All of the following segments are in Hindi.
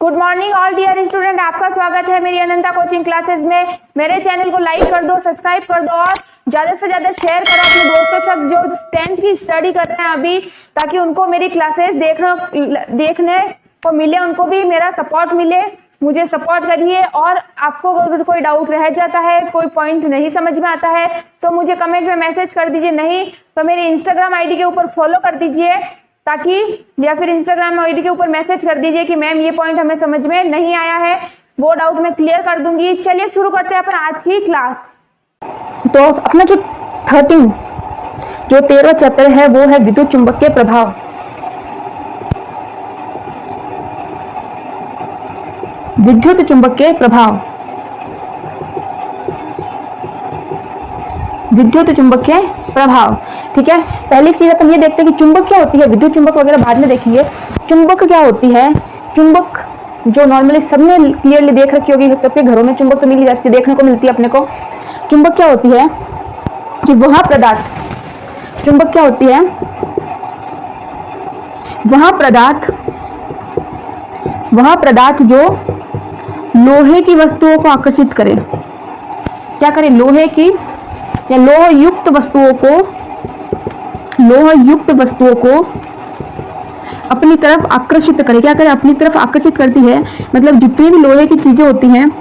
Good morning all dear student, आपका स्वागत है मेरी अनंता कोचिंग क्लासेस में। मेरे चैनल को लाइक कर दो, सब्सक्राइब कर दो और ज्यादा से ज्यादा शेयर करो अपने दोस्तों तक जो 10th की स्टडी कर रहे हैं अभी, ताकि उनको मेरी क्लासेस देखने को मिले, उनको भी मेरा सपोर्ट मिले। मुझे सपोर्ट करिए और आपको अगर कोई डाउट रह जाता है, कोई पॉइंट नहीं समझ में आता है तो मुझे कमेंट में मैसेज कर दीजिए, नहीं तो मेरे इंस्टाग्राम आईडी के ऊपर फॉलो कर दीजिए, ताकि या फिर इंस्टाग्राम आईडी के ऊपर मैसेज कर दीजिए कि मैम ये पॉइंट हमें समझ में नहीं आया है, वो डाउट मैं क्लियर कर दूंगी। चलिए शुरू करते हैं अपन आज की क्लास। तो अपना जो 13 चैप्टर है वो है विद्युत चुंबकीय प्रभाव। विद्युत चुंबकीय प्रभाव, विद्युत चुंबकीय प्रभाव, ठीक है। पहली चीज अपन ये देखते हैं कि चुंबक क्या होती है। विद्युत चुंबक वगैरह बाद में देखेंगे। चुंबक क्या होती है? चुंबक जो नॉर्मली सबने क्लियरली देख रखी होगी, सबके घरों में चुंबक तो मिल जाती है, देखने को मिलती है अपने को। चुंबक क्या होती है कि वह पदार्थ, चुंबक क्या होती है? वह पदार्थ जो लोहे की वस्तुओं को आकर्षित करे। क्या करे? लोहे की या लोहयुक्त वस्तुओं को अपनी तरफ आकर्षित करे। क्या करे? अपनी तरफ आकर्षित करती है। मतलब जितनी भी लोहे की चीजें होती हैं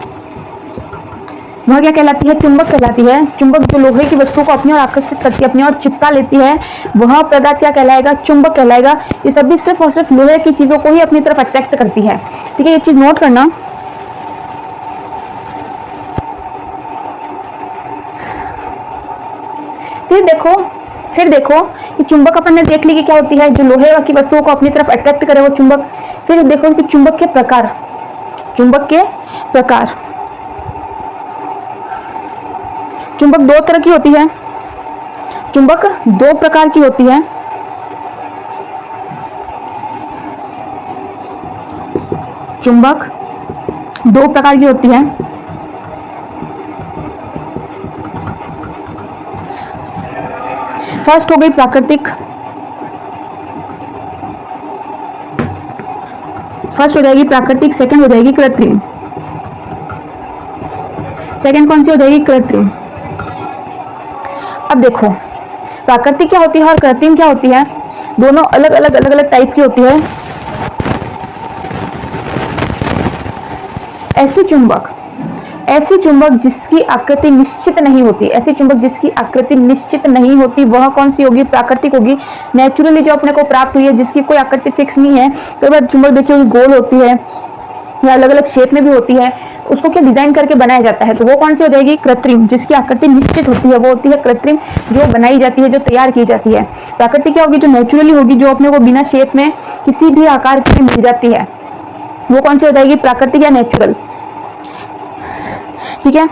वह क्या कहलाती है? चुंबक कहलाती है। चुंबक जो लोहे की वस्तुओं को अपनी ओर आकर्षित करती है, अपनी ओर चिपका लेती है, वह पदार्थ क्या कहलाएगा? चुंबक कहलाएगा। ये सभी सिर्फ और सिर्फ लोहे की चीजों को ही अपनी तरफ अट्रैक्ट करती है, ठीक है। ये चीज नोट करना। फिर देखो कि चुंबक अपन ने देख ली कि क्या होती है, जो लोहे की वस्तुओं को अपनी तरफ अट्रैक्ट करे वो चुंबक। फिर देखो कि चुंबक के प्रकार, चुंबक दो तरह की होती है। चुंबक दो प्रकार की होती है। चुंबक दो प्रकार की होती है। फर्स्ट हो गई प्राकृतिक, फर्स्ट हो जाएगी प्राकृतिक, सेकंड हो जाएगी कृत्रिम। सेकंड कौन सी हो जाएगी? कृत्रिम। अब देखो प्राकृतिक क्या होती है और कृत्रिम क्या होती है, दोनों अलग अलग टाइप की होती है। ऐसी चुंबक जिसकी आकृति निश्चित नहीं होती, ऐसी चुंबक जिसकी आकृति निश्चित नहीं होती, वह कौन सी होगी? प्राकृतिक होगी। नेचुरली जो अपने को प्राप्त हुई है, जिसकी कोई आकृति फिक्स नहीं है। कई बार चुंबक देखिए गोल होती है या अलग अलग शेप में भी होती है, उसको क्या डिजाइन करके बनाया जाता है, तो वो कौन सी हो जाएगी? कृत्रिम। जिसकी आकृति निश्चित होती है वो होती है कृत्रिम, जो बनाई जाती है, जो तैयार की जाती है। प्राकृतिक क्या होगी? जो नेचुरली होगी, जो अपने को बिना शेप में किसी भी आकार की मिल जाती है, वो कौन सी हो जाएगी? प्राकृतिक या नेचुरल, ठीक है।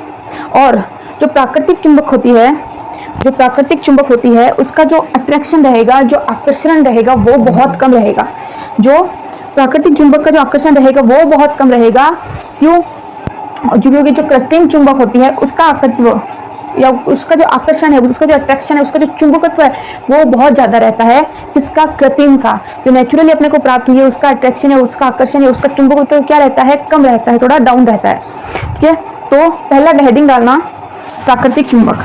और जो प्राकृतिक चुंबक होती है, उसका जो अट्रैक्शन रहेगा, जो आकर्षण रहेगा वो बहुत कम रहेगा। जो प्राकृतिक चुंबक का जो आकर्षण रहेगा वो बहुत कम रहेगा। क्यों? क्योंकि जो कृत्रिम चुंबक होती है उसका आकर्षण या उसका जो आकर्षण है, उसका जो अट्रैक्शन है, उसका जो चुंबकत्व है वो बहुत ज्यादा रहता है। किसका? कृत्रिम का। जो नेचुरली अपने को प्राप्त हुई है उसका अट्रैक्शन है, उसका आकर्षण है, उसका चुंबकत्व क्या रहता है? कम रहता है, थोड़ा डाउन रहता है, ठीक है। तो पहला हेडिंग डालना प्राकृतिक चुंबक।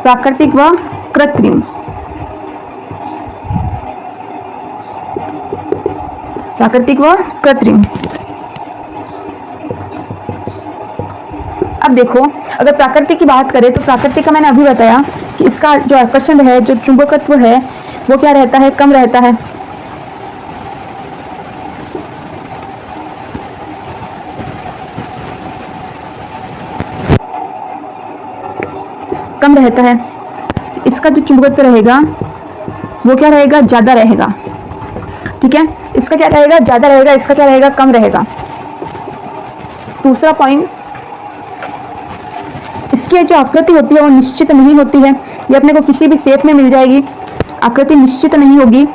प्राकृतिक व कृत्रिम, प्राकृतिक व कृत्रिम। अब देखो अगर प्राकृतिक की बात करें तो प्राकृतिक का मैंने अभी बताया कि इसका जो आकर्षण है, जो चुंबकत्व है वो क्या रहता है? कम रहता है। कम रहता है। इसका जो चुंबकत्व रहेगा वो क्या रहेगा? ज्यादा रहेगा, ठीक है। इसका क्या रहेगा? ज्यादा रहेगा। इसका क्या रहेगा? कम रहेगा। दूसरा पॉइंट, इसकी जो आकृति होती है वो निश्चित नहीं होती है। ये अपने को किसी भी शेप में मिल जाएगी, आकृति निश्चित नहीं होगी।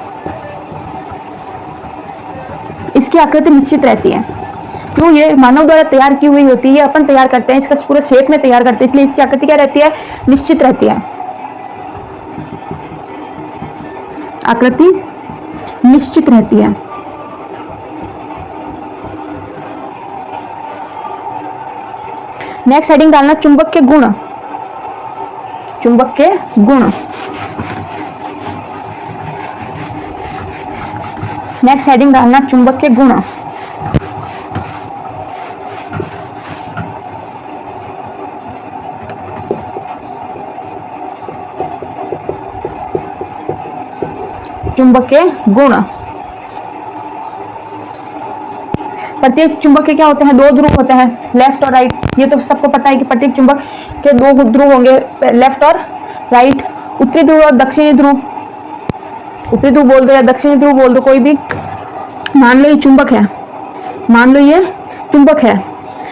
इसकी आकृति निश्चित रहती है। क्यों? ये मानव द्वारा तैयार की हुई होती है, ये अपन तैयार करते हैं, इसका पूरा शेप में तैयार करते हैं, इसलिए इसकी आकृति क्या रहती है? निश्चित रहती है। आकृति निश्चित रहती है। नेक्स्ट हेडिंग डालना चुंबक के गुण। चुंबक के गुण। नेक्स्ट हेडिंग डालना चुंबक के गुण। चुंबक के गुण। प्रत्येक चुंबक के क्या होते हैं? दो ध्रुव होते हैं, लेफ्ट और राइट। ये तो सबको पता है कि प्रत्येक चुंबक के दो ध्रुव होंगे, लेफ्ट और राइट, उत्तरी ध्रुव और दक्षिणी ध्रुव। उत्तरी ध्रुव बोल दो या दक्षिणी ध्रुव बोल दो, कोई भी। मान लो ये चुंबक है, मान लो ये चुंबक है,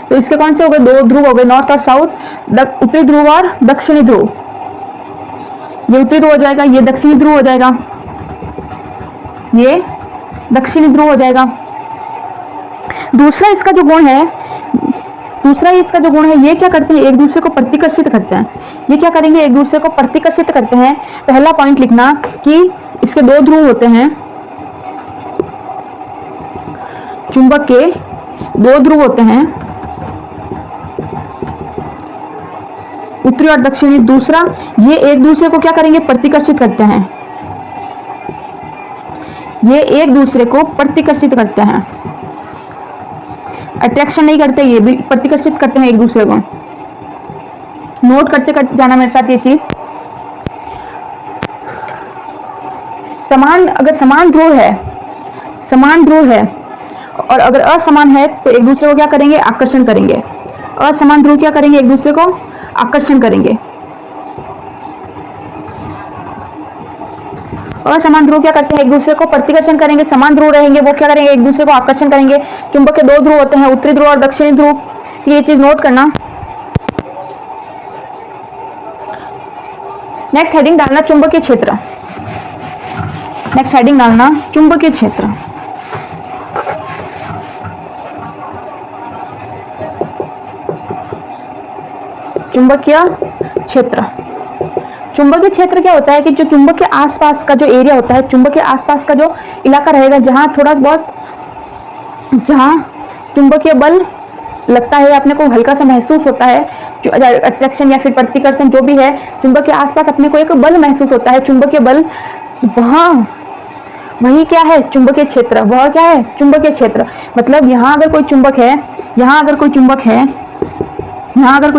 तो इसके कौन से हो गए? दो ध्रुव हो गए, नॉर्थ और साउथ, उत्तरी ध्रुव और दक्षिणी ध्रुव। ये उत्तरी ध्रुव हो जाएगा, ये दक्षिणी ध्रुव हो जाएगा, ये दक्षिणी ध्रुव हो जाएगा। दूसरा इसका जो गुण है, ये क्या करते हैं? एक दूसरे को प्रतिकर्षित करते हैं। ये क्या करेंगे? एक दूसरे को प्रतिकर्षित करते हैं। पहला पॉइंट लिखना कि इसके दो ध्रुव होते हैं, चुंबक के दो ध्रुव होते हैं, उत्तरी और दक्षिणी। दूसरा, ये एक दूसरे को क्या करेंगे? प्रतिकर्षित करते हैं। ये एक दूसरे को प्रतिकर्षित करते हैं, अट्रैक्शन नहीं करते, ये भी प्रतिकर्षित करते हैं एक दूसरे को। नोट करते जाना मेरे साथ ये चीज। अगर समान ध्रुव है और अगर असमान है तो एक दूसरे को क्या करेंगे? आकर्षण करेंगे। असमान ध्रुव क्या करेंगे? एक दूसरे को आकर्षण करेंगे। असमान ध्रुव क्या करते हैं? एक दूसरे को प्रतिकर्षण करेंगे। समान ध्रुव रहेंगे, वो क्या करेंगे? एक दूसरे को आकर्षण करेंगे। चुंबक के दो ध्रुव होते हैं, उत्तरी ध्रुव और दक्षिणी ध्रुव। ये चीज नोट करना। नेक्स्ट हेडिंग डालना चुंबकीय क्षेत्र। नेक्स्ट हेडिंग डालना चुंबकीय क्षेत्र। चुंबकीय क्षेत्र। चुंबकीय क्षेत्र क्या होता है कि जो चुंबक के आसपास का जो एरिया होता है, चुंबक के आसपास का जो इलाका रहेगा, जहां थोड़ा बहुत, जहां चुंबकीय बल लगता है, अपने को हल्का सा महसूस होता है, जो अट्रैक्शन या फिर प्रतिकर्षण जो भी है, चुंबक के आसपास अपने को एक बल महसूस होता है, चुंबकीय बल, वही क्या है? चुंबकीय क्षेत्र। वह क्या है? चुंबकीय क्षेत्र। मतलब यहाँ अगर कोई चुंबक है, यहाँ अगर कोई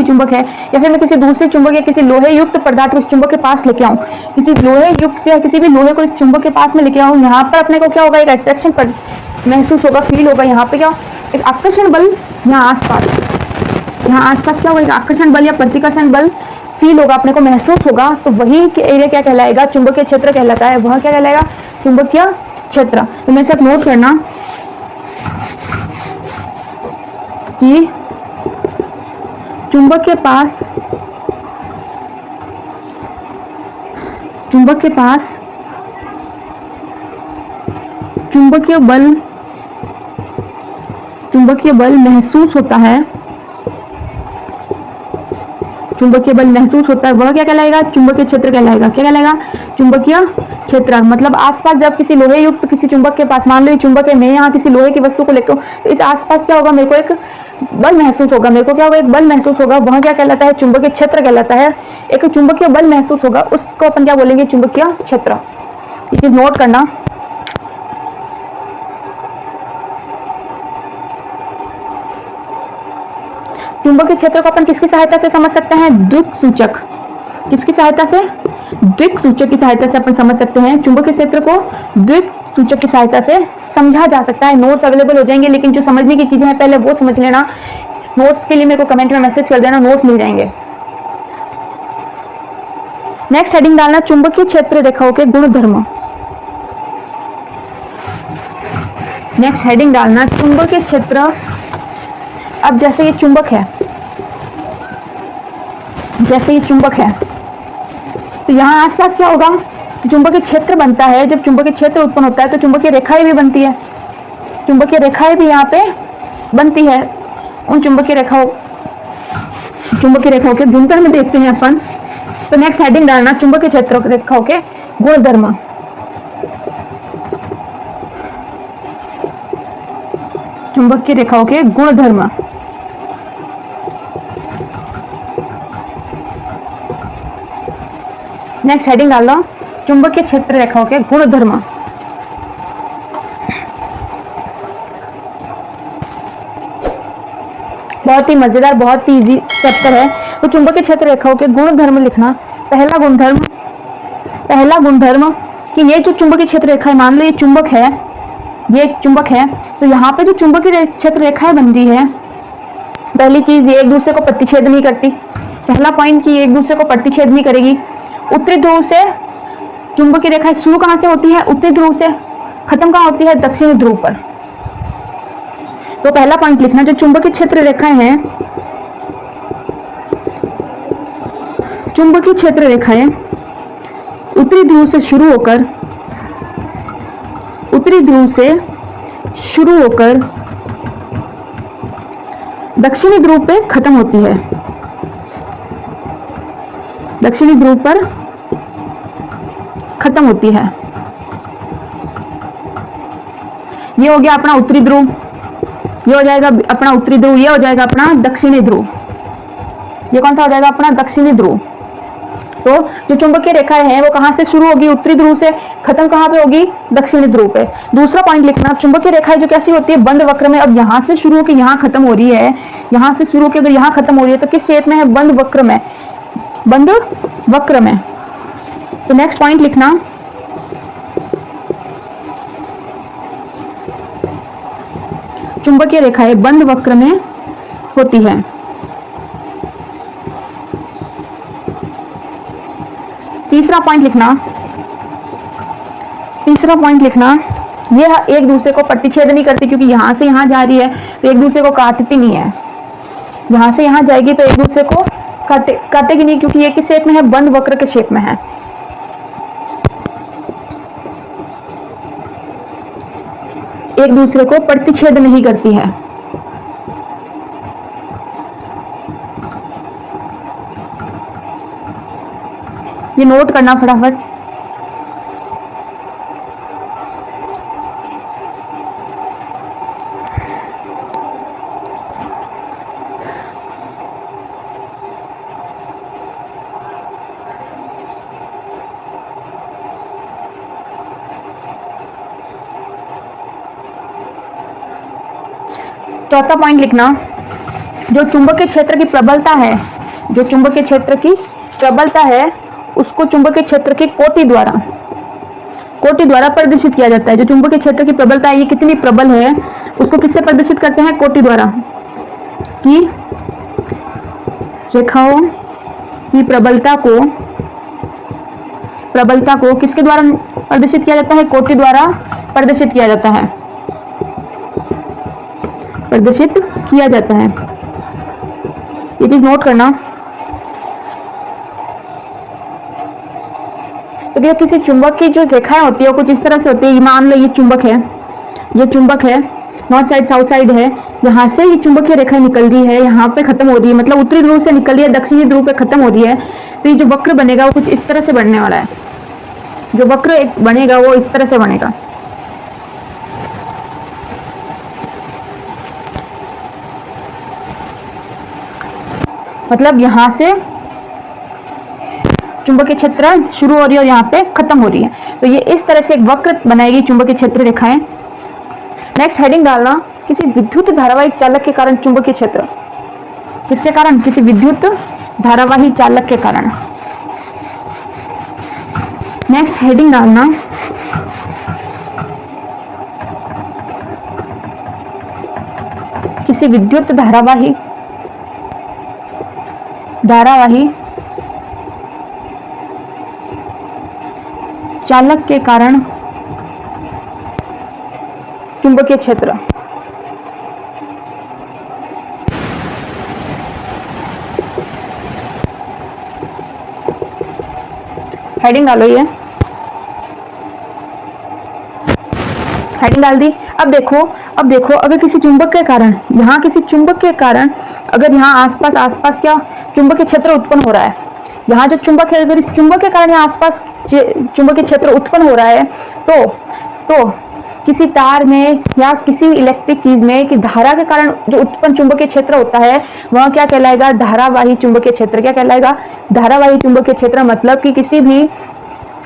चुंबक है, या फिर मैं किसी दूसरे चुंबक या किसी लोहे युक्त पदार्थ को इस चुंबक के पास लेके आऊं, किसी लोहे युक्त या किसी भी लोहे को इस चुंबक के पास में लेके आऊं, यहाँ पर अपने को क्या होगा? एक अट्रैक्शन पर महसूस होगा, फील होगा। यहाँ पे क्या? एक आकर्षण बल। यहाँ आसपास क्या होगा? एक आकर्षण बल या प्रतिकर्षण बल फील होगा, अपने को महसूस होगा। तो वही एरिया क्या कहलाएगा? चुंबकीय क्षेत्र कहलाता है। वह क्या कहलाएगा? चुंबकीय क्षेत्र। तो मेरे साथ नोट करना कि चुंबक के पास चुंबकीय बल महसूस होता है। चुंबकीय बल महसूस होता है, वह क्या कहलाएगा? चुंबकीय क्षेत्र कहलाएगा। क्या कहलाएगा? चुंबकीय क्षेत्र। मतलब आसपास जब किसी लोहे युक्त किसी चुंबक के पास, मान लो ये चुंबक है, मैं यहाँ किसी लोहे की वस्तु को लेकर, तो इस आसपास क्या होगा? मेरे को एक बल महसूस होगा। मेरे को क्या होगा? एक बल महसूस होगा। वह क्या कहलाता है? चुंबकीय क्षेत्र कहलाता है। एक चुंबकीय बल महसूस होगा, उसको अपन क्या बोलेंगे? चुंबकीय क्षेत्र। ये चीज नोट करना। चुंबकीय क्षेत्र को अपन किसकी सहायता से समझ सकते हैं? द्विसूचक। किसकी सहायता से? द्विसूचक की सहायता से अपन समझ सकते हैं। चुंबकीय क्षेत्र को द्विसूचक की सहायता से समझा जा सकता है। नोट्स अवेलेबल हो जाएंगे, लेकिन जो समझने की चीजें हैं पहले वो समझ लेना। नोट्स के लिए मेरे को कमेंट में मैसेज कर देना, नोट्स मिल जाएंगे। नेक्स्ट हेडिंग डालना चुंबकीय क्षेत्र रेखाओं के गुणधर्म। नेक्स्ट हेडिंग डालना चुंबकीय क्षेत्र। अब जैसे ये चुंबक है, तो यहाँ आसपास क्या होगा? तो चुंबकीय क्षेत्र बनता है। जब चुंबकीय क्षेत्र उत्पन्न होता है तो चुंबकीय रेखाएं भी बनती है। चुंबकीय रेखाएं भी यहाँ पे बनती है उन चुंबकीय रेखाओं के गुणधर्म देखते हैं अपन। तो नेक्स्ट हेडिंग डालना चुंबकीय क्षेत्र रेखाओं के गुणधर्म। चुंबकीय रेखाओं के गुणधर्म। नेक्स्ट हेडिंग डाल दो चुंबकीय क्षेत्र रेखाओं के गुणधर्म। बहुत ही मजेदार, बहुत ही इजी चैप्टर है। तो चुंबकीय क्षेत्र रेखाओं के गुणधर्म लिखना। पहला गुणधर्म कि ये जो चुंबकीय क्षेत्र रेखा है, मान लो ये चुंबक है, ये एक चुंबक है, तो यहाँ पे जो चुंबकीय क्षेत्र रेखाएं बन रही है, पहली चीज ये एक दूसरे को प्रतिच्छेद नहीं करती। पहला पॉइंट कि ये एक दूसरे को प्रतिच्छेद नहीं करेगी। उत्तरी ध्रुव से चुंबकीय रेखाएं शुरू कहाँ से होती है? उत्तरी ध्रुव से। खत्म कहाँ होती है? दक्षिणी ध्रुव पर। तो पहला पॉइंट लिखना, जो चुंबकीय क्षेत्र रेखाएं हैं, चुंबकीय क्षेत्र रेखाएं उत्तरी ध्रुव से शुरू होकर दक्षिणी ध्रुव पे खत्म होती है। दक्षिणी ध्रुव पर खत्म होती है। ये हो गया अपना उत्तरी ध्रुव, ये हो जाएगा अपना उत्तरी ध्रुव, ये हो जाएगा अपना दक्षिणी ध्रुव। ये कौन सा हो जाएगा? अपना दक्षिणी ध्रुव। तो जो चुंबकीय रेखाएं हैं वो कहां से शुरू होगी? उत्तरी ध्रुव से। खत्म कहां पे होगी? दक्षिणी ध्रुव पे। दूसरा पॉइंट लिखना, चुंबकीय रेखाएं जो कैसी होती है? बंद वक्र में। अब यहां से शुरू होकर यहां खत्म हो रही है, यहां से शुरू होकर अगर यहां खत्म हो रही है तो किस शेप में है? बंद वक्र में। बंद वक्र में। तो नेक्स्ट पॉइंट लिखना, चुंबकीय रेखाएं बंद वक्र में होती है। तीसरा पॉइंट लिखना, ये एक दूसरे को प्रतिच्छेद नहीं करती, क्योंकि यहां से यहां जा रही है तो एक दूसरे को काटती नहीं है। यहां से यहां जाएगी तो एक दूसरे को काटेगी नहीं, क्योंकि ये किस शेप में है? बंद वक्र के शेप में है। एक दूसरे को प्रतिच्छेद नहीं करती है। ये नोट करना फटाफट। चौथा पॉइंट लिखना, जो चुंबकीय क्षेत्र की प्रबलता है, उसको चुंबकीय क्षेत्र की कोटि द्वारा प्रदर्शित किया जाता है। जो चुंबकीय क्षेत्र की प्रबलता है, ये कितनी प्रबल है, उसको किससे प्रदर्शित करते हैं? कोटि द्वारा। कि रेखाओं की प्रबलता को किसके द्वारा प्रदर्शित किया जाता है? कोटि द्वारा प्रदर्शित किया जाता है। ये चीज नोट करना। तो ये किसी चुंबक की जो रेखाएं होती है वो कुछ इस तरह से होती है। मान लो ये चुंबक है, नॉर्थ साइड साउथ साइड है, यहाँ से ये चुंबकीय रेखा निकल रही है, यहाँ पे खत्म हो रही है, मतलब उत्तरी ध्रुव से निकल रही है, दक्षिणी ध्रुव पे खत्म हो रही है। तो ये जो वक्र बनेगा वो कुछ इस तरह से बनने वाला है। जो वक्र बनेगा वो इस तरह से बनेगा। मतलब यहां से चुंबकीय क्षेत्र शुरू हो रही है और यहाँ पे खत्म हो रही है, तो ये इस तरह से एक वक्र बनाएगी चुंबकीय क्षेत्र रेखाएं। नेक्स्ट हेडिंग डालना, किसी विद्युत धारावाहिक चालक के कारण चुंबकीय क्षेत्र। किसके कारण? किसी विद्युत धारावाही चालक के कारण। नेक्स्ट हेडिंग डालना, किसी विद्युत धारावाही चालक के कारण चुंबकीय क्षेत्र। हेडिंग डालो, ये हेडिंग डाल दी। अब देखो अगर किसी चुंबक के कारण, यहाँ किसी चुंबक के कारण अगर यहाँ आसपास क्या चुंबकीय क्षेत्र उत्पन्न हो रहा है, यहाँ जो चुंबक है अगर इस चुंबक के कारण यहाँ आसपास चुंबकीय क्षेत्र उत्पन्न हो रहा है तो किसी तार में या किसी इलेक्ट्रिक चीज में कि धारा के कारण जो उत्पन्न चुंबकीय क्षेत्र होता है वह क्या कहलाएगा, धारावाही चुंबकीय क्षेत्र। क्या कहलाएगा, धारावाही चुंबकीय क्षेत्र। मतलब कि किसी भी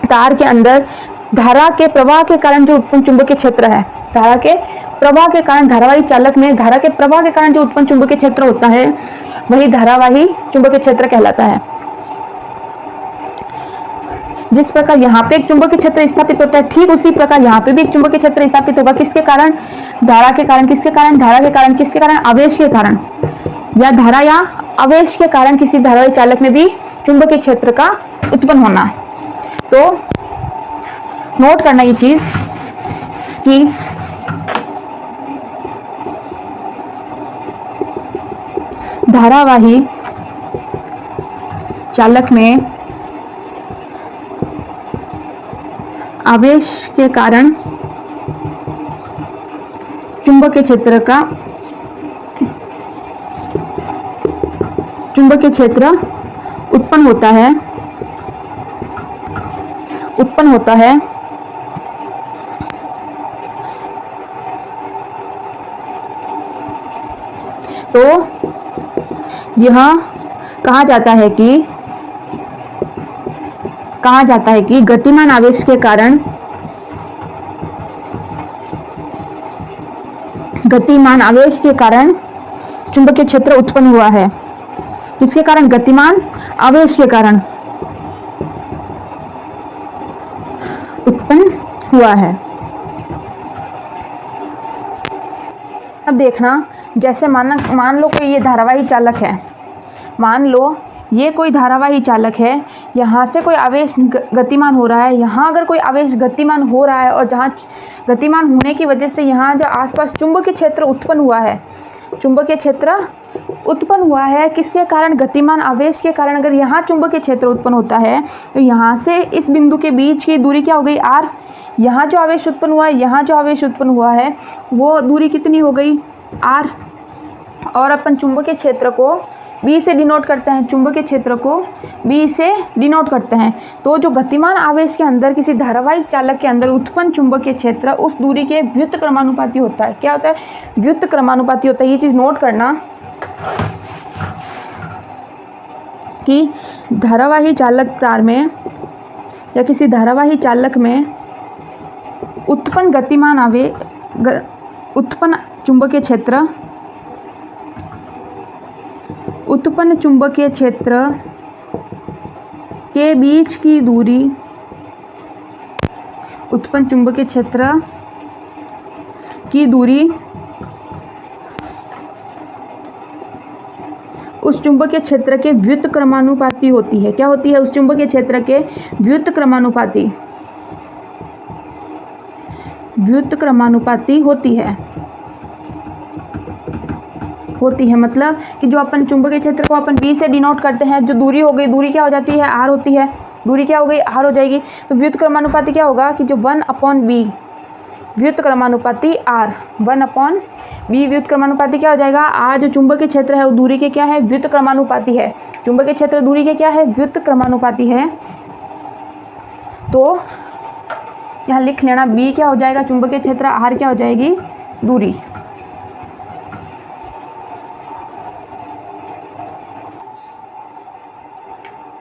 तार के अंदर धारा के प्रवाह के कारण जो उत्पन्न चुंबकीय क्षेत्र है, धारा के प्रवाह के कारण, धारावाही चालक में धारा के प्रवाह के कारण जो उत्पन्न चुंबकीय क्षेत्र होता है वही धारावाही चुंबकीय क्षेत्र कहलाता है। जिस प्रकार यहाँ पे एक चुंबकीय क्षेत्र स्थापित होता है, ठीक उसी प्रकार यहाँ पे भी एक चुंबकीय क्षेत्र स्थापित होगा। किसके कारण, धारा के कारण। किसके कारण, धारा के कारण। किसके कारण, आवेश के कारण, या धारा या आवेश के कारण किसी धारावाही चालक में भी चुंबकीय क्षेत्र का उत्पन्न होना। तो नोट करना ये चीज कि धारावाही चालक में आवेश के कारण चुंबकीय क्षेत्र का चुंबकीय क्षेत्र उत्पन्न होता है तो यह कहा जाता है कि गतिमान आवेश के कारण चुंबकीय क्षेत्र उत्पन्न हुआ है। किसके कारण, गतिमान आवेश के कारण उत्पन्न हुआ है। अब देखना, जैसे मान लो कि ये धारावाही चालक है, मान लो ये कोई धारावाही चालक है, यहाँ से कोई आवेश गतिमान हो रहा है, यहाँ अगर कोई आवेश गतिमान हो रहा है और जहाँ गतिमान होने की वजह से यहाँ जो आसपास चुंबकीय क्षेत्र उत्पन्न हुआ है, चुंबकीय क्षेत्र उत्पन्न हुआ है किसके कारण, गतिमान आवेश के कारण। अगर यहाँ चुंबकीय क्षेत्र उत्पन्न होता है तो यहाँ से इस बिंदु के बीच की दूरी क्या हो गई, r। यहाँ जो आवेश उत्पन्न हुआ है, यहाँ जो आवेश उत्पन्न हुआ है वो दूरी कितनी हो गई, r। और अपन चुंबकीय क्षेत्र को B से डिनोट करते हैं, चुंबकीय क्षेत्र को B से डिनोट करते हैं। तो जो गतिमान आवेश के अंदर किसी धारावाही चालक के अंदर उत्पन्न चुंबकीय क्षेत्र उस दूरी के व्युत्त क्रमानुपाती होता है। क्या होता है, व्युत्त क्रमानुपाती होता है। ये चीज नोट करना कि धारावाही चालक तार में या किसी धारावाही चालक में उत्पन्न गतिमान उत्पन्न चुंबकीय क्षेत्र के बीच की दूरी, उत्पन्न चुंबकीय क्षेत्र की दूरी उस चुंबकीय क्षेत्र के व्युत्त क्रमानुपाती होती है। क्या होती है, उस चुंबकीय क्षेत्र के व्युत्त क्रमानुपाती होती है। मतलब कि जो अपन चुंबकीय क्षेत्र को अपन B से डिनोट करते हैं, जो दूरी हो गई, दूरी क्या हो जाती है, r होती है। दूरी क्या हो गई, r हो जाएगी। तो व्युत्त क्रमानुपाती क्या होगा कि जो 1/b व्युत्त क्रमानुपाती r, 1/b व्युत्त क्रमानुपाती क्या हो जाएगा, r जो चुंबकीय क्षेत्र है वो दूरी के क्या है, व्युत्त क्रमानुपाती है। चुंबकीय क्षेत्र दूरी के क्या है, व्युत्त क्रमानुपाती है। तो यहाँ लिख लेना, b क्या हो जाएगा, चुंबकीय क्षेत्र, r क्या हो जाएगी, दूरी।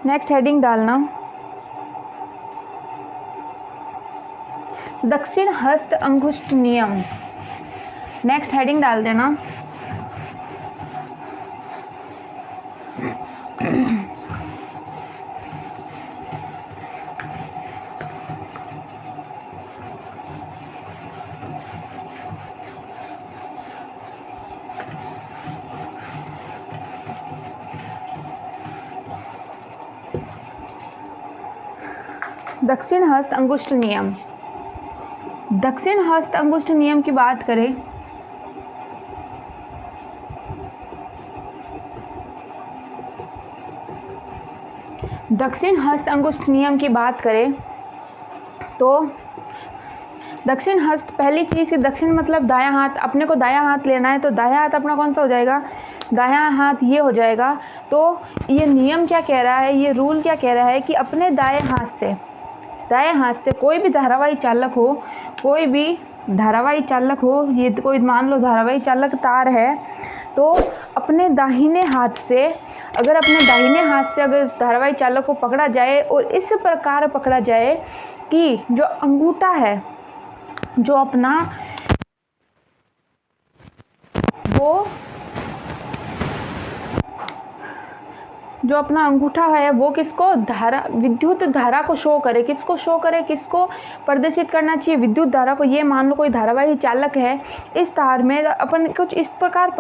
नेक्स्ट हेडिंग डालना, दक्षिण हस्त अंगुष्ठ नियम। नेक्स्ट हेडिंग डाल देना, दक्षिण हस्त अंगुष्ठ नियम। दक्षिण हस्त अंगुष्ठ नियम की बात करें तो दक्षिण हस्त, पहली चीज़ कि दक्षिण मतलब दायां हाथ, अपने को दायां हाथ लेना है तो दायां हाथ अपना कौन सा हो जाएगा, दायां हाथ ये हो जाएगा। तो ये नियम क्या कह रहा है, ये रूल क्या कह रहा है कि अपने दाएं हाथ से कोई भी धारावाही चालक हो, ये कोई मान लो धारावाही चालक तार है, तो अपने दाहिने हाथ से अगर उस धारावाही चालक को पकड़ा जाए और इस प्रकार पकड़ा जाए कि जो अंगूठा है, जो अपना अंगूठा है वो किसको, विद्युत धारा को शो करे, किसको प्रदर्शित करना चाहिए, विद्युत धारा को। ये मान लो कोई धारावाही चालक है, इस तार में अपन कुछ इस प्रकार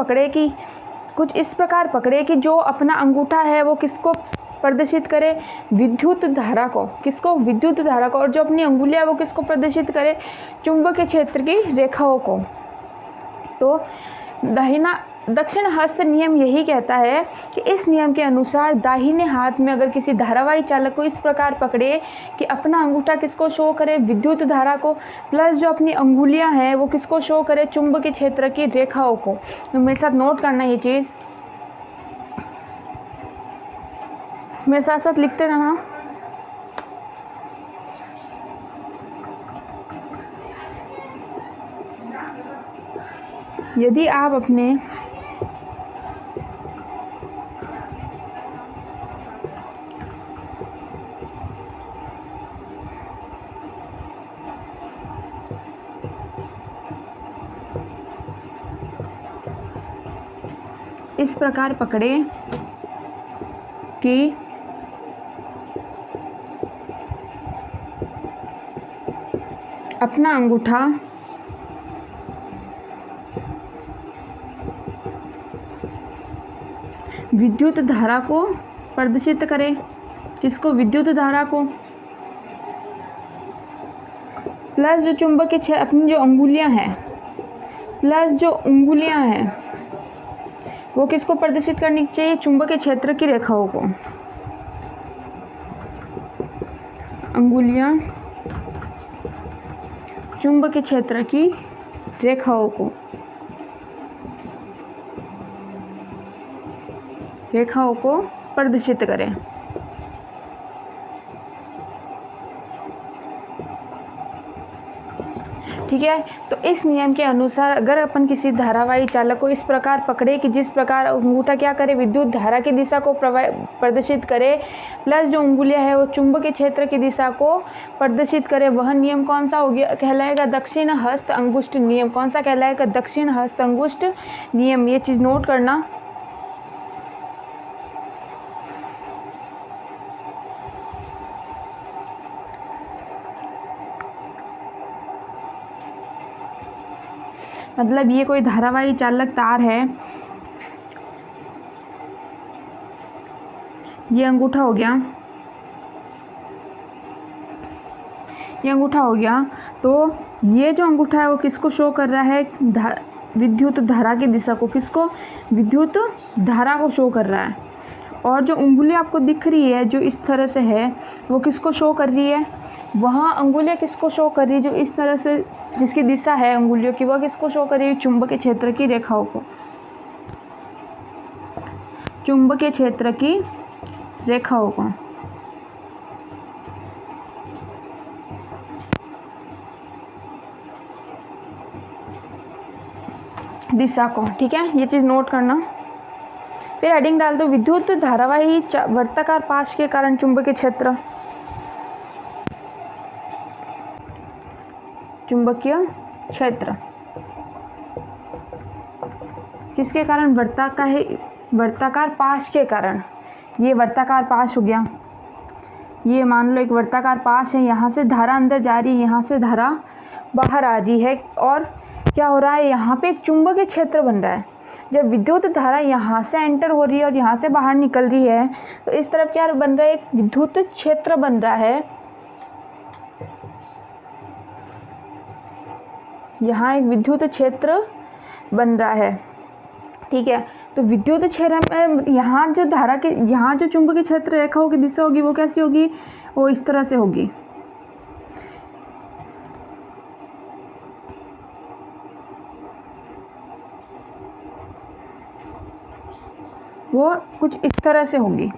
पकड़े कि जो अपना अंगूठा है वो किसको प्रदर्शित करे, विद्युत धारा को, और जो अपनी अंगुलियां है वो किसको प्रदर्शित करे, चुंबकीय क्षेत्र की रेखाओं को। तो दक्षिण हस्त नियम यही कहता है कि इस नियम के अनुसार दाहिने हाथ में अगर किसी धारावाही चालक को इस प्रकार पकड़े कि अपना अंगूठा किसको शो करे, विद्युत धारा को, प्लस जो अपनी अंगुलियां हैं वो किसको शो करे, चुंबकीय क्षेत्र की रेखाओं को। तो मेरे साथ नोट करना ये चीज़, मेरे साथ साथ लिखते रहना। यदि आप अपने इस प्रकार पकड़े कि अपना अंगूठा विद्युत धारा को प्रदर्शित करे, किसको, विद्युत धारा को, प्लस जो चुंबकीय अपनी जो अंगुलियां हैं वो किसको प्रदर्शित करनी चाहिए, चुंबकीय क्षेत्र की रेखाओं को। अंगुलियां चुंबकीय क्षेत्र की रेखाओं को प्रदर्शित करें। ठीक है, तो इस नियम के अनुसार अगर अपन किसी धारावाही चालक को इस प्रकार पकड़े कि जिस प्रकार अंगूठा क्या करे, विद्युत धारा की दिशा को प्रदर्शित करे, प्लस जो उंगलियां है वो चुंबकीय क्षेत्र की दिशा को प्रदर्शित करे, वह नियम कौन सा हो गया, कहलाएगा दक्षिण हस्त अंगुष्ठ नियम। कौन सा कहलाएगा, दक्षिण हस्त अंगुष्ठ नियम। ये चीज़ नोट करना। मतलब ये कोई धारावाही चालक तार है, ये अंगूठा हो गया, तो ये जो अंगूठा है वो किसको शो कर रहा है, विद्युत धारा की दिशा को, किसको, विद्युत धारा को शो कर रहा है। और जो उंगली आपको दिख रही है जो इस तरह से है वो किसको शो कर रही है, वहाँ अंगुलियाँ किसको शो कर रही है, जो इस तरह से जिसकी दिशा है अंगुलियों की, वह किसको शो कर रही है, चुंबकीय क्षेत्र की रेखाओं को, चुंबकीय क्षेत्र की रेखाओं को, दिशा को। ठीक है, ये चीज़ नोट करना। फिर हेडिंग डाल दो, विद्युत धारावाही वर्ताकार पाश के कारण चुंबकीय क्षेत्र, चुंबकीय क्षेत्र किसके कारण, वर्ताकार पाश के कारण। ये वर्ताकार पाश हो गया, ये मान लो एक वर्ताकार पाश है, यहाँ से धारा अंदर जा रही है, यहाँ से धारा बाहर आ रही है, और क्या हो रहा है, यहाँ पे एक चुंबकीय क्षेत्र बन रहा है। जब विद्युत धारा यहाँ से एंटर हो रही है और यहाँ से बाहर निकल रही है तो इस तरफ क्या बन रहा है, एक विद्युत क्षेत्र बन रहा है, यहाँ एक विद्युत क्षेत्र बन रहा है। ठीक है, तो विद्युत क्षेत्र में यहाँ जो धारा के, यहाँ जो चुंबकीय क्षेत्र रेखाओं की दिशा होगी वो कैसी होगी, वो इस तरह से होगी। वो कुछ इस तरह से होगी।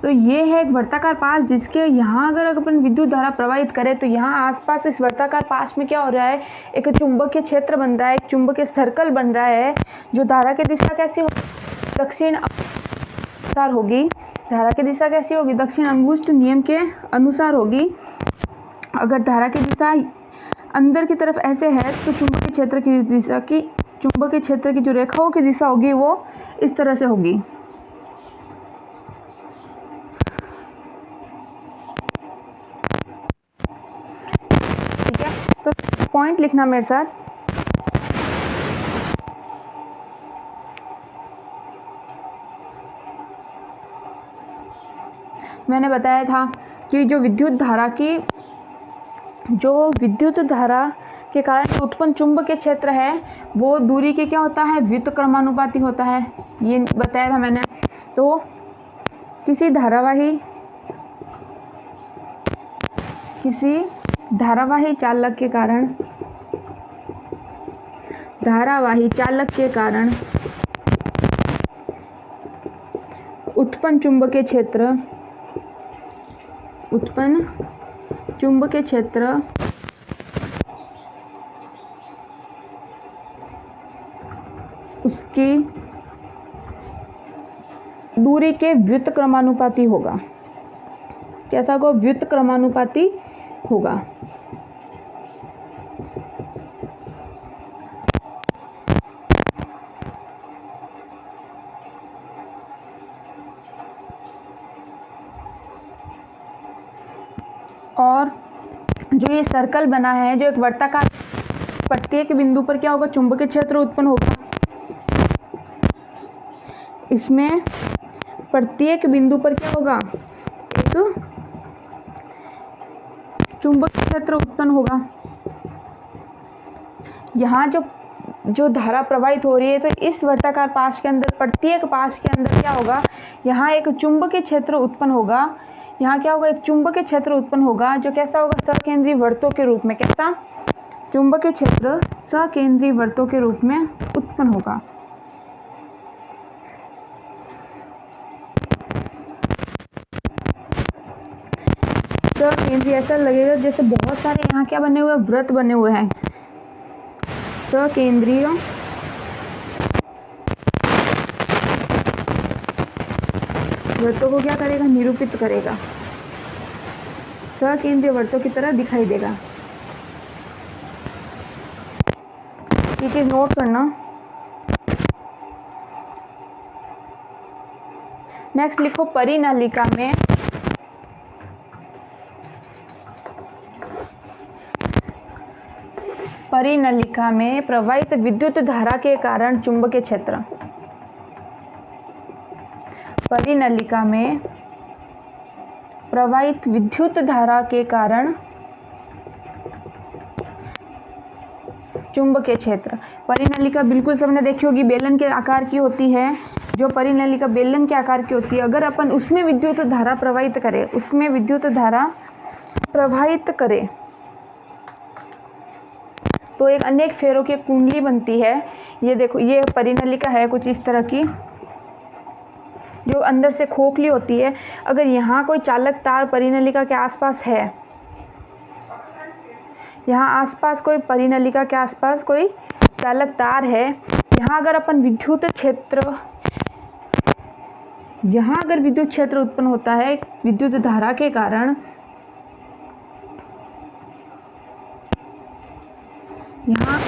तो ये है एक वर्ताकार पाश जिसके यहाँ अगर अपन विद्युत धारा प्रवाहित करें तो यहाँ आसपास इस वर्ताकार पाश में क्या हो रहा है, एक चुंबकीय क्षेत्र बन रहा है, एक चुंबकीय सर्कल बन रहा है। जो धारा की दिशा कैसी होगी, दक्षिण अनुसार होगी। धारा की दिशा कैसी होगी, दक्षिण अंगुष्ठ नियम के अनुसार होगी। अगर धारा की दिशा अंदर की तरफ ऐसे है तो चुंबकीय क्षेत्र की दिशा की, चुंबकीय क्षेत्र की जो रेखाओं की दिशा होगी वो इस तरह से होगी। ठीक है, तो पॉइंट लिखना मेरे साथ। मैंने बताया था कि जो विद्युत धारा के कारण उत्पन्न चुंबकीय क्षेत्र है वो दूरी के क्या होता है, व्युत्क्रमानुपाती होता है, ये बताया था मैंने। तो किसी धारावाही चालक के कारण उत्पन्न चुंबकीय क्षेत्र उसकी दूरी के व्युत्क्रमानुपाती होगा। कैसा होगा, व्युत्क्रमानुपाती होगा। और जो ये सर्कल बना है, जो एक वर्ताकार, प्रत्येक बिंदु पर क्या होगा, चुंबकीय क्षेत्र उत्पन्न होगा। इसमें प्रत्येक बिंदु पर क्या होगा, एक चुंबकीय क्षेत्र उत्पन्न होगा। यहाँ जो धारा प्रवाहित हो रही है तो इस वर्ताकार पाश के अंदर, प्रत्येक पाश के अंदर क्या होगा, यहाँ एक चुंबकीय क्षेत्र उत्पन्न होगा। यहाँ क्या होगा, एक चुंबकीय क्षेत्र उत्पन्न होगा जो कैसा होगा, सकेंद्रीय वृत्तों के रूप में। कैसा, चुंबकीय क्षेत्र सकेंद्रीय वृत्तों के रूप में उत्पन्न होगा। सकेंद्रीय ऐसा लगेगा जैसे बहुत सारे यहाँ क्या बने हुए हैं, वृत्त बने हुए हैं। सकेंद्रीय वृत्तों को क्या करेगा, निरूपित करेगा, सकेंद्रीय वृत्तों की तरह दिखाई देगा। ये चीज नोट करना। नेक्स्ट लिखो, परिनलिका में प्रवाहित विद्युत धारा के कारण चुंबकीय क्षेत्र। परिनलिका में प्रवाहित विद्युत धारा के कारण चुंबकीय क्षेत्र। परिनलिका बिल्कुल सबने देखी होगी, बेलन के आकार की होती है। जो परिनलिका बेलन के आकार की होती है, अगर अपन उसमें विद्युत धारा प्रवाहित करें, तो एक अनेक फेरों की कुंडली बनती है। ये देखो, ये परिनलिका है कुछ इस तरह की, जो अंदर से खोखली होती है। अगर यहाँ कोई चालक तार परिनलिका के आसपास है, यहाँ आसपास कोई परिनलिका के आसपास कोई चालक तार है, यहाँ अगर अपन विद्युत क्षेत्र उत्पन्न होता है विद्युत धारा के कारण, यहाँ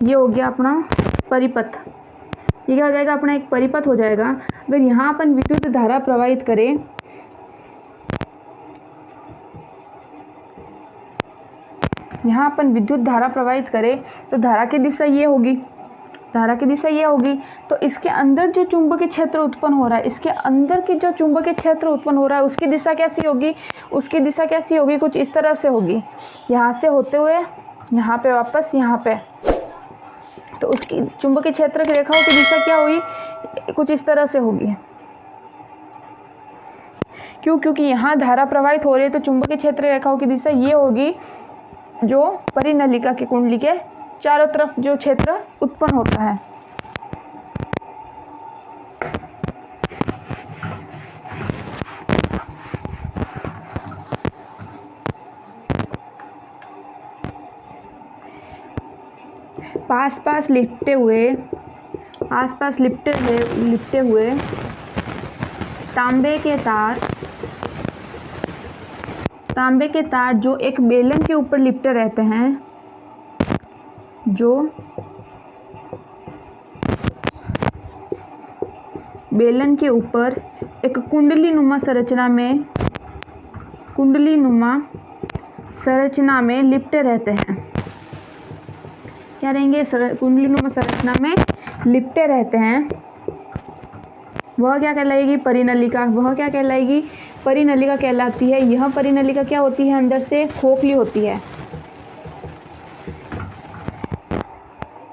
ये हो गया अपना परिपथ। ये क्या हो जाएगा, अपना एक परिपथ हो जाएगा। अगर यहाँ अपन विद्युत धारा प्रवाहित करें, तो धारा की दिशा ये होगी, तो इसके अंदर जो चुंबकीय क्षेत्र उत्पन्न हो रहा है, उसकी दिशा कैसी होगी, कुछ इस तरह से होगी। यहाँ से होते हुए यहाँ पे वापस यहाँ पे, तो उसकी चुंबकीय क्षेत्र की रेखाओं की दिशा क्या होगी, कुछ इस तरह से होगी। क्योंकि यहाँ धारा प्रवाहित हो रही है तो चुंबकीय क्षेत्र रेखाओं की दिशा ये होगी जो परिनलिका की कुंडली के चारों तरफ जो क्षेत्र उत्पन्न होता है। आसपास लिपटे हुए तांबे के तार जो एक बेलन के ऊपर लिपटे रहते हैं, जो बेलन के ऊपर एक कुंडली नुमा संरचना में लिपटे रहते हैं। क्या रहेंगे? कुंडली नुमा संरचना में लिपटे रहते हैं। वह क्या कहलाएगी? परिनलिका। वह क्या कहलाएगी? परिनलिका कहलाती है। यह परिनलिका क्या होती है? अंदर से खोखली होती है।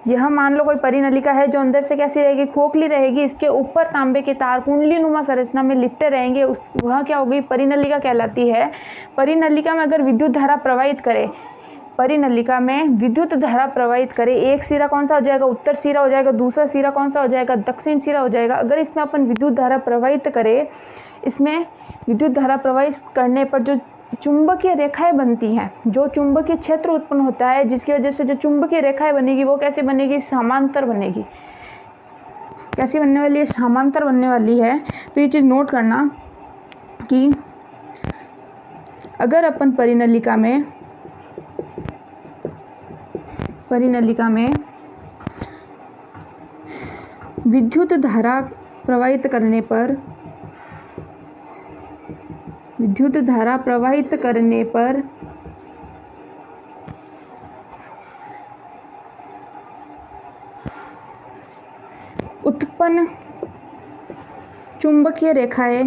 यह मान लो कोई परिनलिका है जो अंदर से कैसी रहेगी? खोखली रहेगी। इसके ऊपर तांबे के तार कुंडली नुमा संरचना में लिपटे रहेंगे। वह क्या होगी? परिनलिका कहलाती है। परिनलिका में अगर विद्युत धारा प्रवाहित करे, एक सिरा कौन सा हो जाएगा? उत्तर सिरा हो जाएगा। दूसरा सिरा कौन सा हो जाएगा? दक्षिण सिरा हो जाएगा। अगर इसमें अपन विद्युत धारा प्रवाहित करें, इसमें विद्युत धारा प्रवाहित करने पर जो चुंबकीय रेखाएं बनती हैं, जो चुंबकीय क्षेत्र उत्पन्न होता है, जिसकी वजह से जो चुंबकीय रेखाएं बनेगी वो कैसे बनेगी? समांतर बनेगी। कैसी बनने वाली है? समांतर बनने वाली है। तो ये चीज़ नोट करना कि अगर अपन परिनलिका में विद्युत धारा प्रवाहित करने पर उत्पन्न चुंबकीय रेखाएं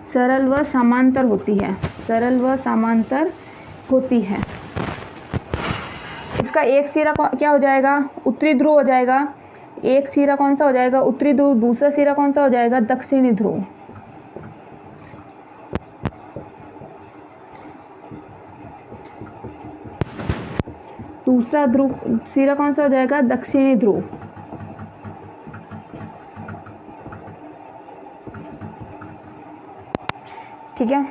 सरल व समांतर होती है। इसका एक सिरा क्या हो जाएगा? उत्तरी ध्रुव हो जाएगा। एक सिरा कौन सा हो जाएगा? उत्तरी ध्रुव। दूसरा सिरा कौन सा हो जाएगा? दक्षिणी ध्रुव। दूसरा सिरा कौन सा हो जाएगा? दक्षिणी ध्रुव। ठीक है।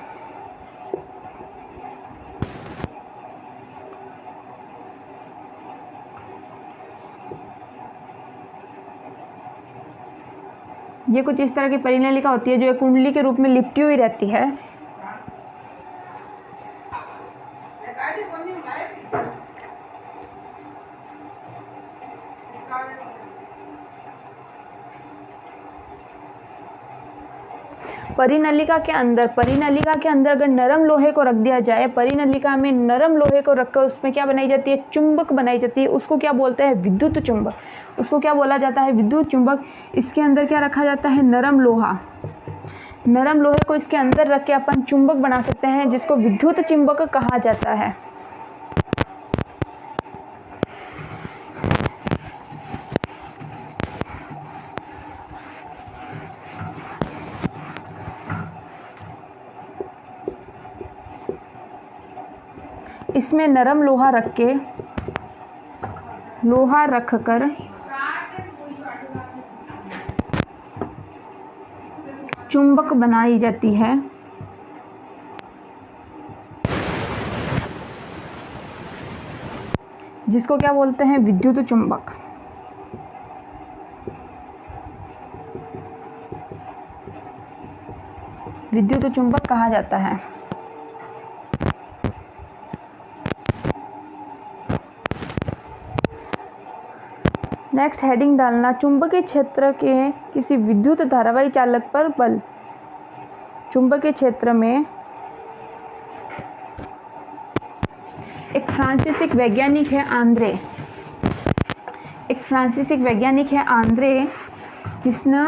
ये कुछ इस तरह की परिनलिका होती है जो एक कुंडली के रूप में लिपटी हुई रहती है। परिनलिका के अंदर अगर नरम लोहे को रख दिया जाए, परिनलिका में नरम लोहे को रखकर उसमें क्या बनाई जाती है? चुंबक बनाई जाती है। उसको क्या बोलते हैं? विद्युत चुंबक। उसको क्या बोला जाता है? विद्युत चुंबक। इसके अंदर क्या रखा जाता है? नरम लोहा। नरम लोहे को इसके अंदर रख के अपन चुंबक बना सकते हैं, जिसको विद्युत चुंबक कहा जाता है। इसमें नरम लोहा रखकर चुंबक बनाई जाती है, जिसको क्या बोलते हैं? विद्युत चुंबक। विद्युत चुंबक कहा जाता है। नेक्स्ट हेडिंग डालना, चुंबकीय क्षेत्र के किसी विद्युत धारावाही चालक पर बल। चुंबकीय क्षेत्र में एक फ्रांसीसी वैज्ञानिक है आंद्रे, जिसने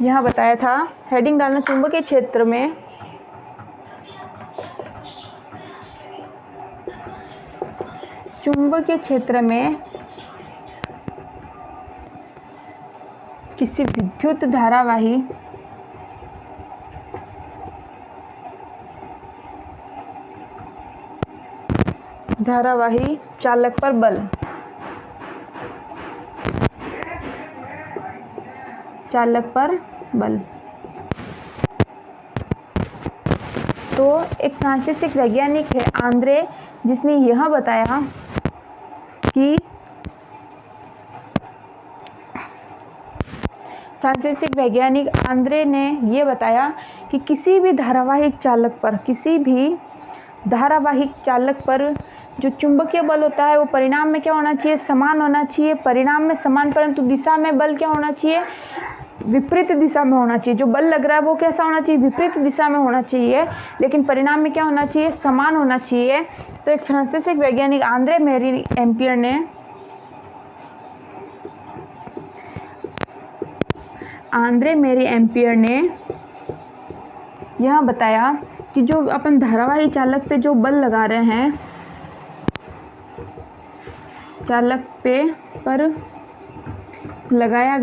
यह बताया था। हेडिंग डालना, चुंबकीय क्षेत्र में किसी विद्युत धारावाही धारावाही चालक पर बल, चालक पर बल। तो एक फ्रांसीसी वैज्ञानिक है आंद्रे, जिसने यह बताया कि फ्रांसीसी वैज्ञानिक आंद्रे ने यह बताया कि किसी भी धारावाहिक चालक पर जो चुंबकीय बल होता है वो परिणाम में क्या होना चाहिए, समान होना चाहिए। परिणाम में समान, परंतु दिशा में बल क्या होना चाहिए, विपरीत दिशा में होना चाहिए। जो बल लग रहा है वो कैसा होना चाहिए, विपरीत दिशा में होना चाहिए, लेकिन परिणाम में क्या होना चाहिए, समान होना चाहिए। तो एक फ्रांसीसी वैज्ञानिक आंद्रे मेरी एम्पियर ने यह बताया कि जो अपन धारावाही चालक पे जो बल लगा रहे हैं, चालक पर लगाया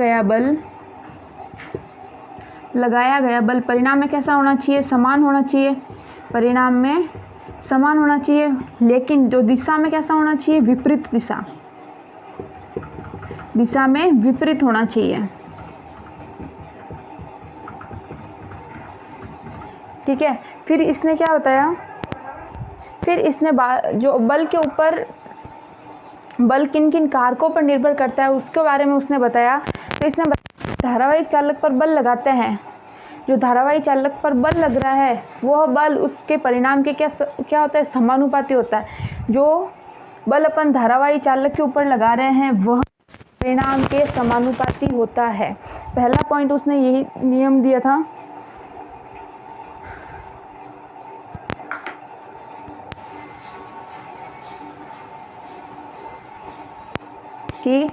गया बल परिणाम में कैसा होना चाहिए, समान होना चाहिए। परिणाम में समान होना चाहिए, लेकिन जो दिशा में कैसा होना चाहिए, विपरीत दिशा में विपरीत होना चाहिए। ठीक है। फिर इसने क्या बताया, फिर इसने जो बल के ऊपर बल किन किन कारकों पर निर्भर करता है उसके बारे में उसने बताया। तो इसने धारावाहिक चालक पर बल लगाते हैं, जो धारावाहिक चालक पर बल लग रहा है वह बल उसके परिणाम के क्या होता है, समानुपाती होता है। जो बल अपन धारावाहिक चालक के ऊपर लगा रहे हैं वह परिणाम के समानुपाती होता है। पहला पॉइंट उसने यही नियम दिया था। कि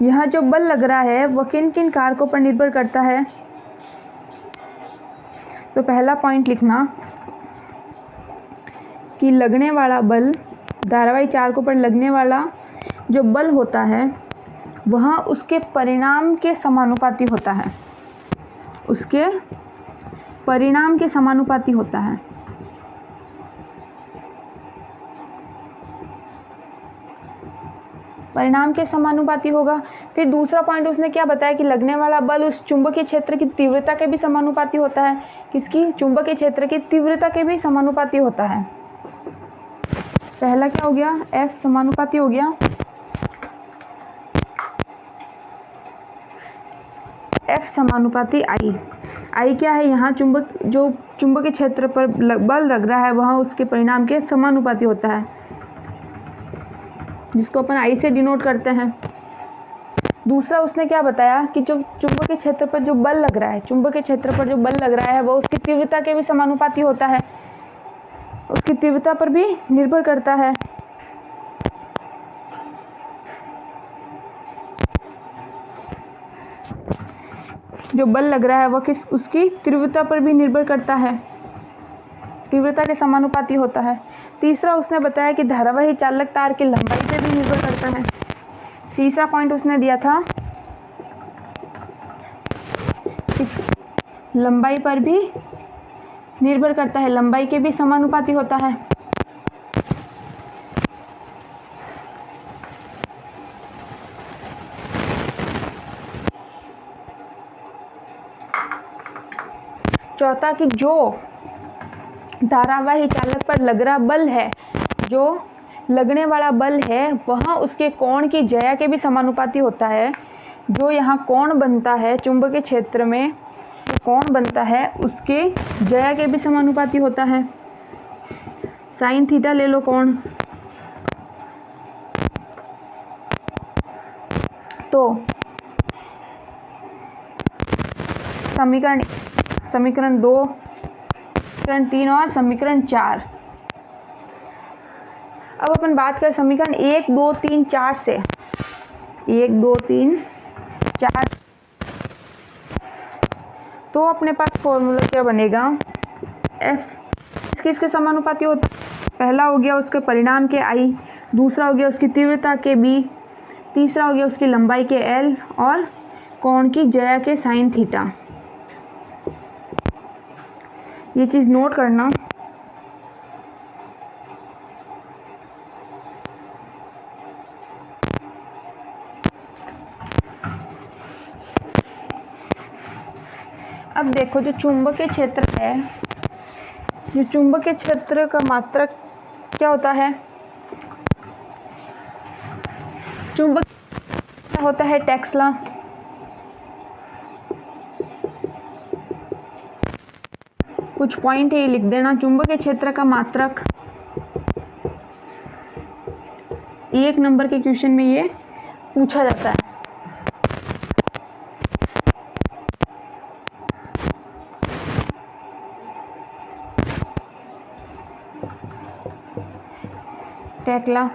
यह जो बल लग रहा है वह किन किन कारकों पर निर्भर करता है। तो पहला पॉइंट लिखना कि लगने वाला बल, धारावाहिक चालकों पर लगने वाला जो बल होता है वह उसके परिणाम के समानुपाती होता है, उसके परिणाम के समानुपाती होता है। परिणाम के समानुपाती होगा। फिर दूसरा पॉइंट उसने क्या बताया कि लगने वाला बल उस चुंबकीय क्षेत्र की तीव्रता के भी समानुपाती होता है। किसकी, चुंबकीय क्षेत्र की तीव्रता के भी समानुपाती होता है। पहला क्या हो गया, F समानुपाती हो गया। F समानुपाती I क्या है, यहाँ जो चुंबकीय क्षेत्र पर बल लग रहा है वह उसके परिणाम के समानुपाती होता है, जिसको अपन I से डिनोट करते हैं। दूसरा उसने क्या बताया कि जो चुंबकीय क्षेत्र पर जो बल लग रहा है, चुंबकीय क्षेत्र पर जो बल लग रहा है वो उसकी तीव्रता के भी समानुपाती होता है, उसकी तीव्रता पर भी निर्भर करता है। जो बल लग रहा है वह उसकी तीव्रता पर भी निर्भर करता है, तीव्रता के समानुपाती होता है। तीसरा उसने बताया कि धारावाही चालक तार की लंबाई पर भी निर्भर करता है। तीसरा पॉइंट उसने दिया था इस लंबाई पर भी निर्भर करता है, लंबाई के भी समानुपाती होता है। चौथा कि जो धारावाही चालक पर लग रहा बल है, जो लगने वाला बल है वह उसके कोण की ज्या के भी समानुपाती होता है। जो यहाँ कोण बनता है चुंबकीय क्षेत्र में, कोण बनता है उसके ज्या के भी समानुपाती होता है। साइन थीटा ले लो कोण, तो समीकरण 2, समीकरण 3 और समीकरण 4। अब अपन बात करें समीकरण 1, 2, 3, 4 से। 1, 2, 3, 4, तो अपने पास फॉर्मूला क्या बनेगा, F किसके समानुपाती होता है। पहला हो गया उसके परिणाम के I, दूसरा हो गया उसकी तीव्रता के B, तीसरा हो गया उसकी लंबाई के L और कोण की ज्या के साइन थीटा। ये चीज़ नोट करना। अब देखो जो चुंबकीय क्षेत्र है, जो चुंबकीय क्षेत्र का मात्रक क्या होता है? चुंबक होता है टेस्ला। कुछ पॉइंट है, लिख देना। चुंबकीय क्षेत्र का मात्रक 1 नंबर के क्वेश्चन में ये पूछा जाता है। टेस्ला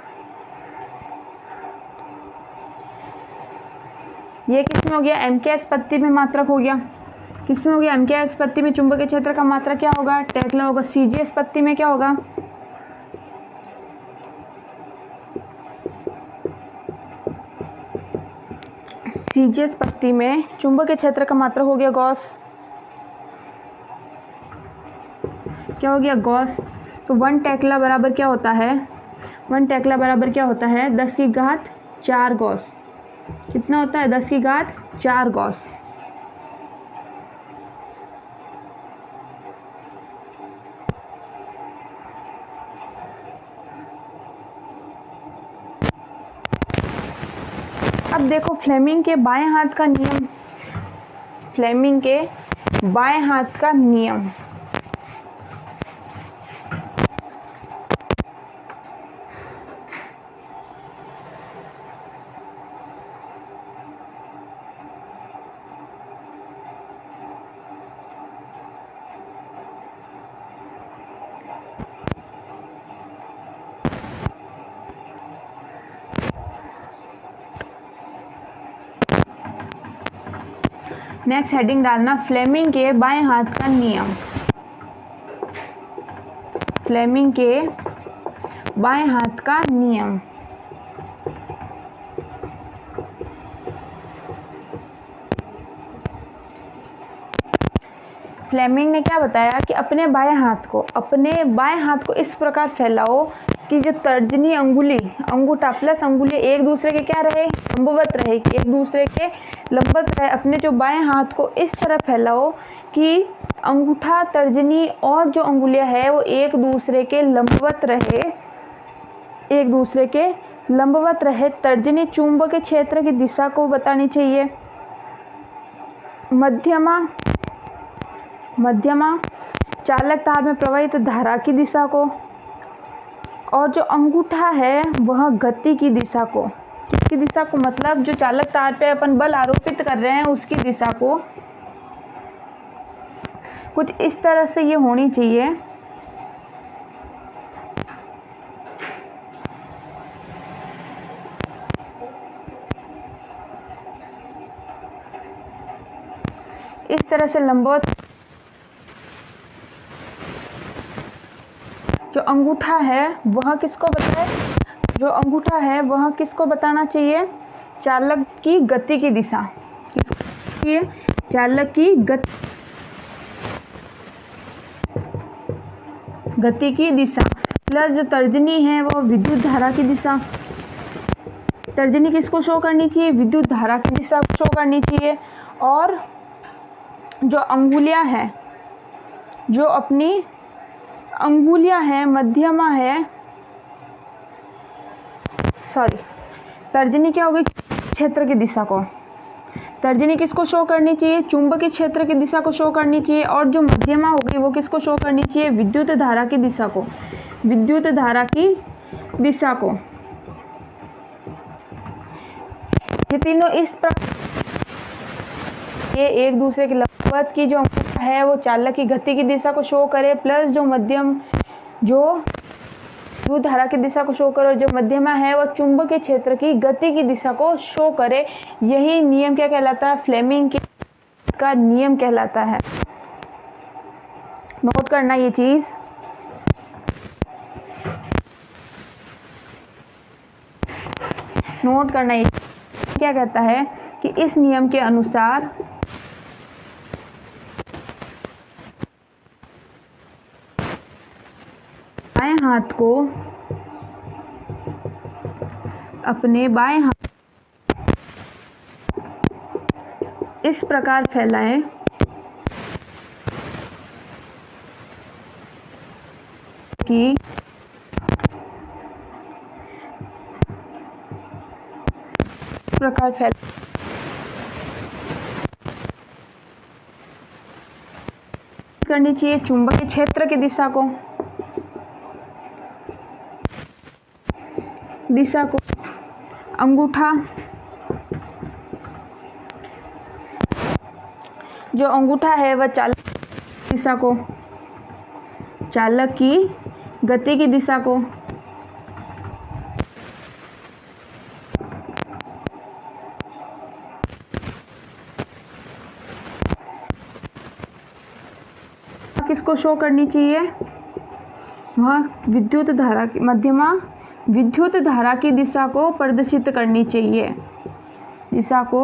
ये किसमें हो गया? एम के स्पत्ति में मात्रक हो गया। किसमें हो गया? एम के स्पत्ति में चुंबकीय क्षेत्र का मात्रक क्या होगा? टेस्ला होगा। सी जी स्पत्ति में क्या होगा? सी जी स्पत्ति में चुंबकीय क्षेत्र का मात्रक हो गया गॉस। क्या हो गया? गॉस। तो 1 टेस्ला बराबर क्या होता है? 1 टेस्ला बराबर क्या होता है? 10 की घात 4 गॉस। कितना होता है? 10 की घात 4 गॉस। अब देखो फ्लेमिंग के बाएं हाथ का नियम। फ्लेमिंग के बाएं हाथ का नियम। नेक्स्ट हेडिंग डालना फ्लेमिंग के बाएं हाथ का नियम। फ्लेमिंग के बाएं हाथ का नियम। फ्लेमिंग ने क्या बताया कि अपने बाएं हाथ को इस प्रकार फैलाओ कि जो तर्जनी अंगुली, अंगूठा प्लस अंगुली एक दूसरे के क्या रहे? लंबवत रहे, एक दूसरे के लंबवत रहे। अपने जो बाएं हाथ को इस तरह फैलाओ कि अंगूठा, तर्जनी और जो अंगुलियां है वो एक दूसरे के लंबवत रहे, एक दूसरे के लंबवत रहे। तर्जनी चुंबकीय क्षेत्र की दिशा को बतानी चाहिए। मध्यमा चालक तार में प्रवाहित धारा की दिशा को, और जो अंगूठा है वह गति की दिशा को। किसकी दिशा को? मतलब जो चालक तार पे अपन बल आरोपित कर रहे हैं उसकी दिशा को। कुछ इस तरह से ये होनी चाहिए। इस तरह से लंबवत। जो अंगूठा है वह किसको बताए? जो अंगूठा है वह किसको बताना चाहिए? चालक की गति की दिशा। किसको? ये चालक की गति की दिशा। प्लस जो तर्जनी है वो विद्युत धारा की दिशा। तर्जनी किसको शो करनी चाहिए? विद्युत धारा की दिशा को शो करनी चाहिए। और जो अंगुलियां हैं, जो अपनी अंगुलियां हैं, मध्यमा है, तर्जनी क्या होगी? क्षेत्र की दिशा को। तर्जनी किसको शो करनी चाहिए? चुंबकीय क्षेत्र की दिशा को शो करनी चाहिए। और जो मध्यमा होगी वो किसको शो करनी चाहिए? विद्युत धारा की दिशा को। विद्युत धारा की दिशा को। ये तीनों इस प्रकार ये एक दूसरे के लंबवत की जो अंगूठा है वो चालक की गति की दिशा को शो करे, प्लस जो मध्यम जो विद्युत धारा की दिशा को शो करे, जो मध्यमा है वो चुंबकीय क्षेत्र की गति की दिशा को शो करे। यही नियम क्या कहलाता है? फ्लेमिंग का नियम कहलाता है। नोट करना ये चीज। नोट करना ये क्या कहता है कि इस नियम के अनुसार बाएं हाथ को अपने बाएं हाथ इस प्रकार फैलाएं की प्रकार फैल करनी चाहिए चुंबकीय क्षेत्र की दिशा को अंगूठा, जो अंगूठा है वह चालक दिशा को, चालक की गति की दिशा को, किसको शो करनी चाहिए, वह विद्युत धारा की मध्यमा विद्युत धारा की दिशा को प्रदर्शित करनी चाहिए, दिशा को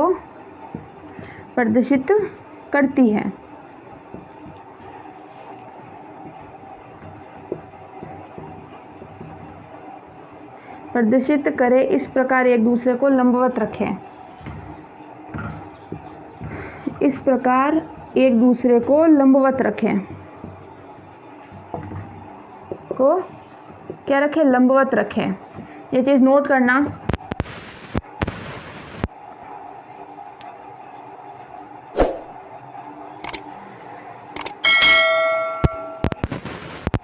प्रदर्शित करती है। प्रदर्शित करें, इस प्रकार एक दूसरे को लंबवत रखें, इस प्रकार एक दूसरे को लंबवत रखें, को क्या रखें, लंबवत रखें। ये चीज नोट करना।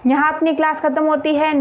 यहाँ अपनी क्लास खत्म होती है।